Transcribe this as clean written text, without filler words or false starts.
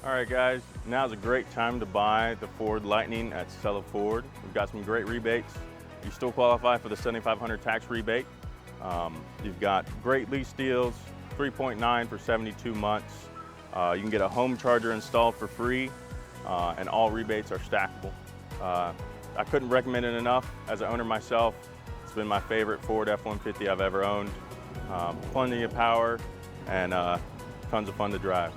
All right, guys, now's a great time to buy the Ford Lightning at Cella Ford. We've got some great rebates. You still qualify for the $7,500 tax rebate. You've got great lease deals, 3.9 for 72 months. You can get a home charger installed for free, and all rebates are stackable. I couldn't recommend it enough. As an owner myself, it's been my favorite Ford F-150 I've ever owned. Plenty of power and tons of fun to drive.